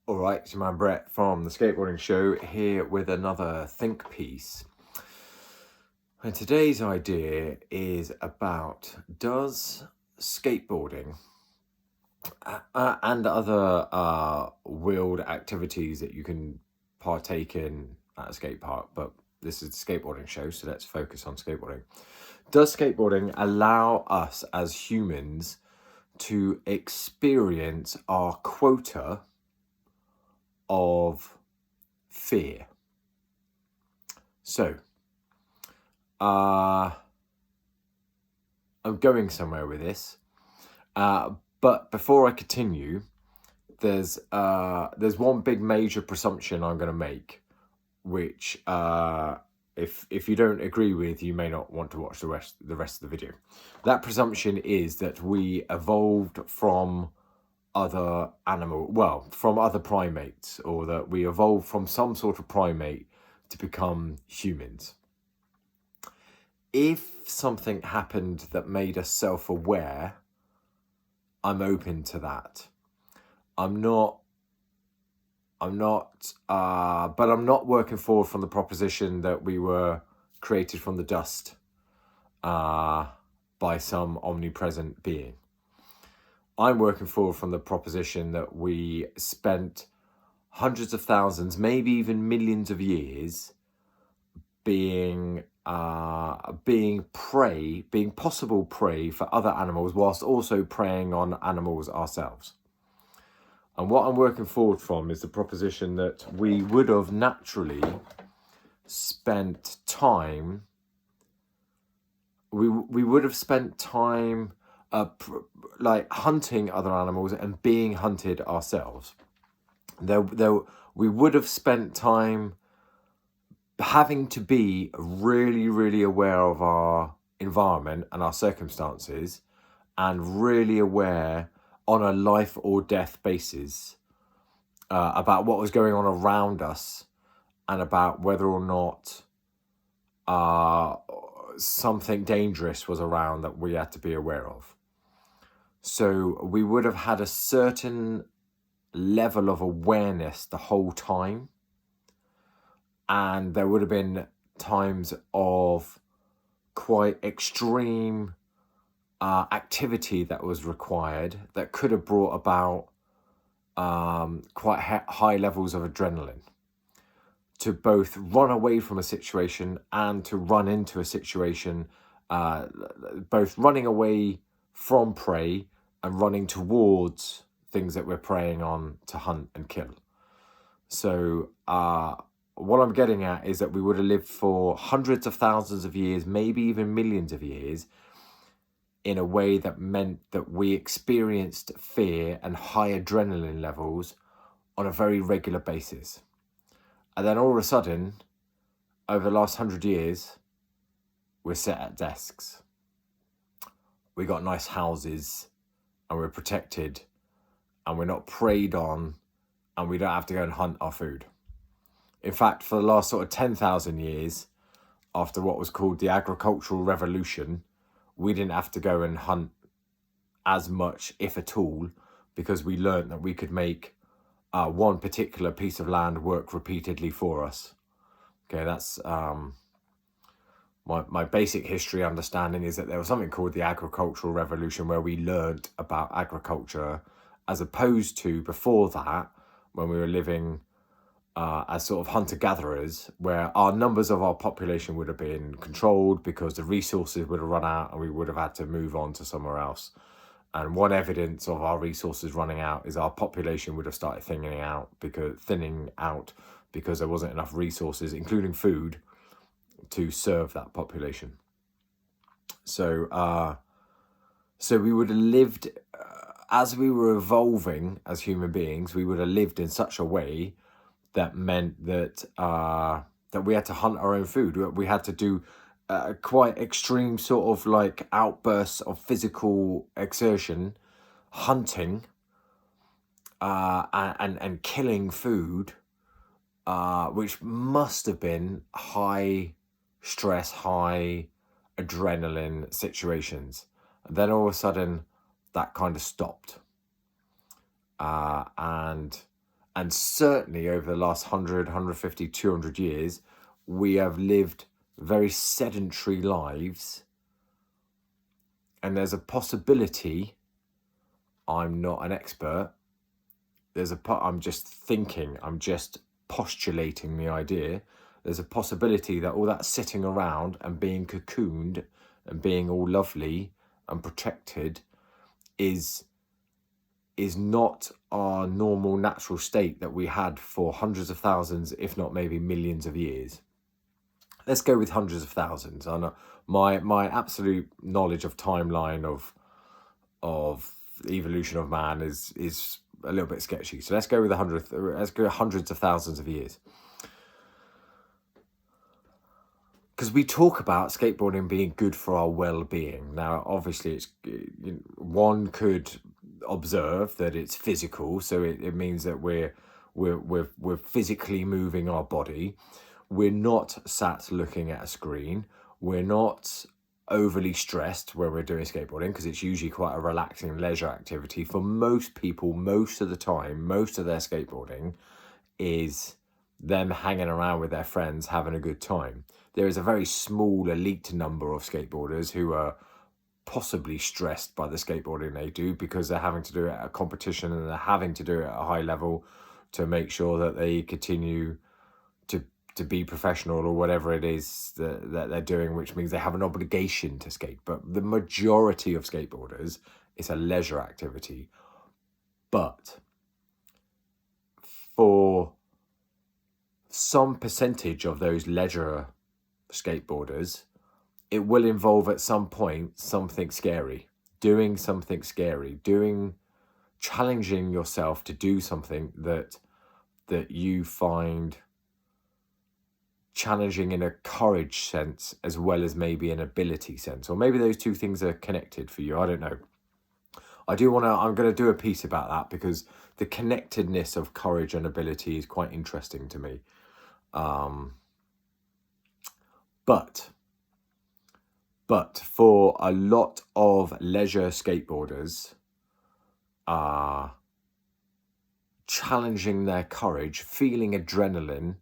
Alright, it's your man Brett from the Skateboarding Show here with another think piece. And today's idea is about, does skateboarding and other wheeled activities that you can partake in at a skate park, but this is the Skateboarding Show, so let's focus on skateboarding. Does skateboarding allow us as humans to experience our quota of fear? So, I'm going somewhere with this, but before I continue, there's one big major presumption I'm going to make, which if you don't agree with, you may not want to watch the rest of the video. That presumption is that we evolved from other from other primates, or that we evolved from some sort of primate to become humans. If something happened that made us self-aware, I'm open to that. But I'm not working forward from the proposition that we were created from the dust by some omnipresent being. I'm working forward from the proposition that we spent hundreds of thousands, maybe even millions of years being possible prey for other animals, whilst also preying on animals ourselves. And what I'm working forward from is the proposition that we would have naturally spent time. We would have spent time like hunting other animals and being hunted ourselves. We would have spent time having to be really, really aware of our environment and our circumstances, and really aware on a life or death basis about what was going on around us, and about whether or not something dangerous was around that we had to be aware of. So we would have had a certain level of awareness the whole time. And there would have been times of quite extreme activity that was required that could have brought about quite high levels of adrenaline, to both run away from a situation and to run into a situation, both running away from prey and running towards things that we're preying on to hunt and kill. So what I'm getting at is that we would have lived for hundreds of thousands of years, maybe even millions of years, in a way that meant that we experienced fear and high adrenaline levels on a very regular basis. And then all of a sudden, over the last 100 years, we're set at desks. We got nice houses, and we're protected, and we're not preyed on, and we don't have to go and hunt our food. In fact, for the last sort of 10,000 years, after what was called the agricultural revolution, we didn't have to go and hunt as much, if at all, because we learned that we could make one particular piece of land work repeatedly for us. Okay, that's my basic history understanding is that there was something called the agricultural revolution, where we learned about agriculture, as opposed to before that, when we were living as sort of hunter-gatherers, where our numbers of our population would have been controlled because the resources would have run out and we would have had to move on to somewhere else. And one evidence of our resources running out is our population would have started thinning out because there wasn't enough resources, including food, to serve that population. So we would have lived, as we were evolving as human beings, we would have lived in such a way that meant that that we had to hunt our own food. We had to do quite extreme sort of like outbursts of physical exertion, hunting and killing food, which must have been high stress, high adrenaline situations. And then all of a sudden, that kind of stopped, and And certainly over the last 100, 150, 200 years, we have lived very sedentary lives. And there's a possibility, I'm not an expert, I'm just thinking, I'm just postulating the idea. There's a possibility that all that sitting around and being cocooned and being all lovely and protected is not our normal natural state that we had for hundreds of thousands, if not maybe millions of years. Let's go with hundreds of thousands. I know my absolute knowledge of timeline of the evolution of man is a little bit sketchy. So let's go with let's go hundreds of thousands of years. Because we talk about skateboarding being good for our well-being. Now, obviously, it's one could observe that it's physical, so it means that we're physically moving our body. We're not sat looking at a screen. We're not overly stressed when we're doing skateboarding, because it's usually quite a relaxing leisure activity. For most people, most of the time, most of their skateboarding is them hanging around with their friends, having a good time. There is a very small elite number of skateboarders who are possibly stressed by the skateboarding they do, because they're having to do it at a competition and they're having to do it at a high level to make sure that they continue to be professional or whatever it is that they're doing, which means they have an obligation to skate. But the majority of skateboarders, it's a leisure activity. But for some percentage of those leisure skateboarders, it will involve at some point something scary, doing something scary, challenging yourself to do something that you find challenging in a courage sense as well as maybe an ability sense, or maybe those two things are connected for you. I don't know. I'm going to do a piece about that, because the connectedness of courage and ability is quite interesting to me. But for a lot of leisure skateboarders, challenging their courage, feeling adrenaline,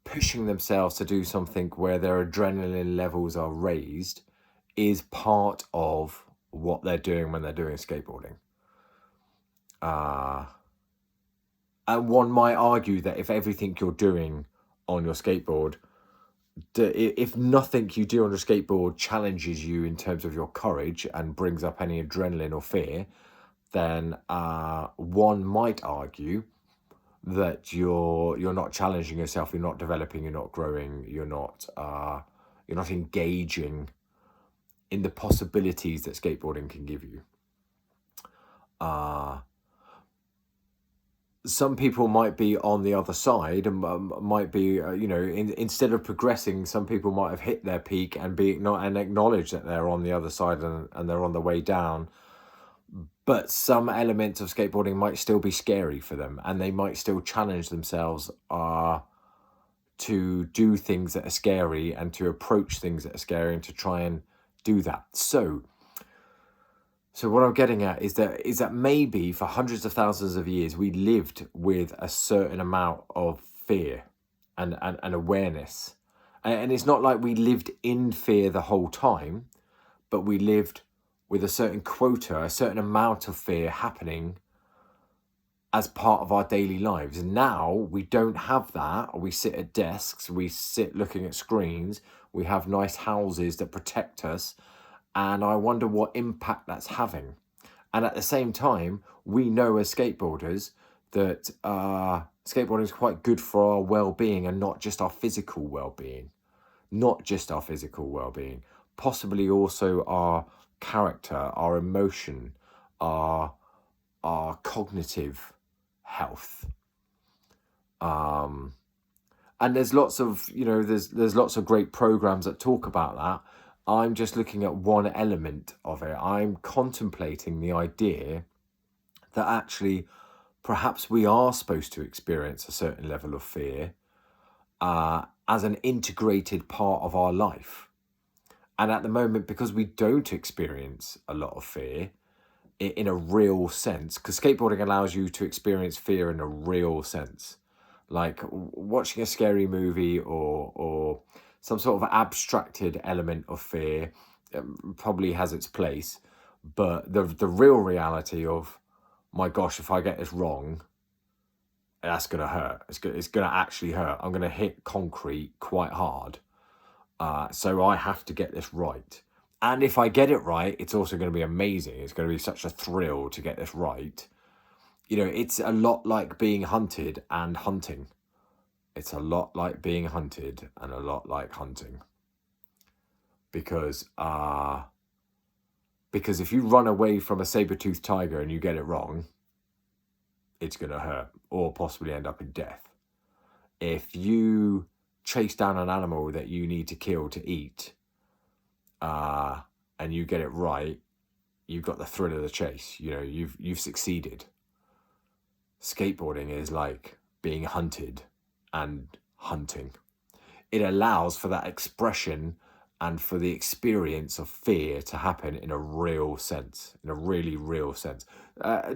pushing themselves to do something where their adrenaline levels are raised is part of what they're doing when they're doing skateboarding. And one might argue that if everything you're doing on your skateboard, if nothing you do on your skateboard challenges you in terms of your courage and brings up any adrenaline or fear, then one might argue that you're not challenging yourself, you're not developing, you're not growing, you're not engaging in the possibilities that skateboarding can give you. Some people might be on the other side and might be, instead of progressing, some people might have hit their peak and acknowledge that they're on the other side and they're on the way down. But some elements of skateboarding might still be scary for them, and they might still challenge themselves to do things that are scary and to approach things that are scary and to try and do that. So what I'm getting at is that maybe for hundreds of thousands of years, we lived with a certain amount of fear and awareness. And it's not like we lived in fear the whole time, but we lived with a certain quota, a certain amount of fear happening as part of our daily lives. Now we don't have that. We sit at desks, we sit looking at screens, we have nice houses that protect us. And I wonder what impact that's having. And at the same time, we know as skateboarders that skateboarding is quite good for our well-being, and not just our physical well-being. Possibly also our character, our emotion, our cognitive health. And there's lots of, there's lots of great programs that talk about that. I'm just looking at one element of it. I'm contemplating the idea that actually perhaps we are supposed to experience a certain level of fear as an integrated part of our life. And at the moment, because we don't experience a lot of fear, in a real sense, because skateboarding allows you to experience fear in a real sense. Like watching a scary movie or some sort of abstracted element of fear probably has its place, but the real reality of, my gosh, if I get this wrong, that's gonna hurt. It's gonna actually hurt. I'm gonna hit concrete quite hard. So I have to get this right. And if I get it right, it's also going to be amazing. It's going to be such a thrill to get this right. You know, it's a lot like being hunted and hunting. It's a lot like being hunted and a lot like hunting. Because if you run away from a saber-toothed tiger and you get it wrong, it's going to hurt or possibly end up in death. If you chase down an animal that you need to kill to eat, and you get it right, you've got the thrill of the chase. You know, you've succeeded. Skateboarding is like being hunted and hunting. It allows for that expression and for the experience of fear to happen in a real sense, in a really real sense.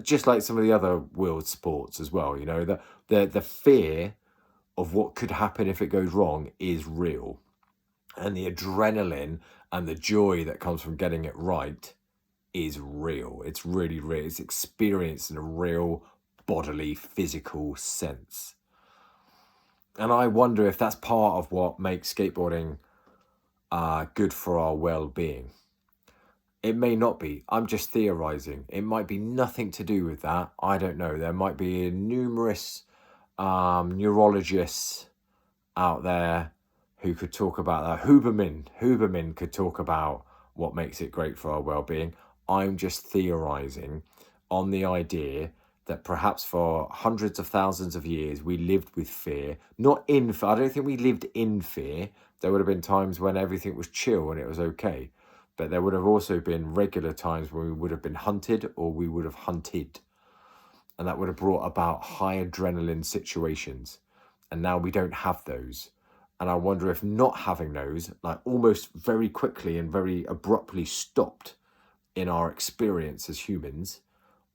Just like some of the other wheeled sports as well. You know, the fear of what could happen if it goes wrong is real. And the adrenaline and the joy that comes from getting it right is real. It's really real. It's experienced in a real bodily, physical sense. And I wonder if that's part of what makes skateboarding good for our well-being. It may not be. I'm just theorizing. It might be nothing to do with that. I don't know. There might be numerous neurologists out there who could talk about that. Huberman could talk about what makes it great for our well-being. I'm just theorizing on the idea that perhaps for hundreds of thousands of years we lived with fear. Not in fear. I don't think we lived in fear. There would have been times when everything was chill and it was okay. But there would have also been regular times when we would have been hunted or we would have hunted. And that would have brought about high adrenaline situations. And now we don't have those. And I wonder if not having those, like almost very quickly and very abruptly stopped in our experience as humans,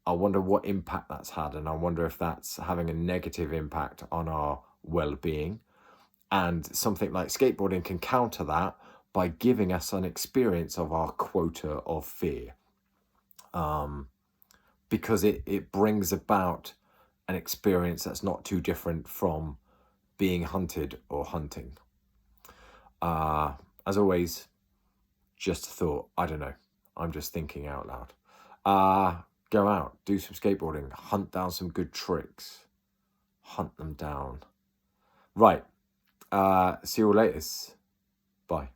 I wonder what impact that's had. And I wonder if that's having a negative impact on our well-being. And something like skateboarding can counter that by giving us an experience of our quota of fear. Because it brings about an experience that's not too different from being hunted or hunting. As always, just a thought. I don't know. I'm just thinking out loud. Go out, do some skateboarding, hunt down some good tricks. Hunt them down. Right. See you all later. Bye.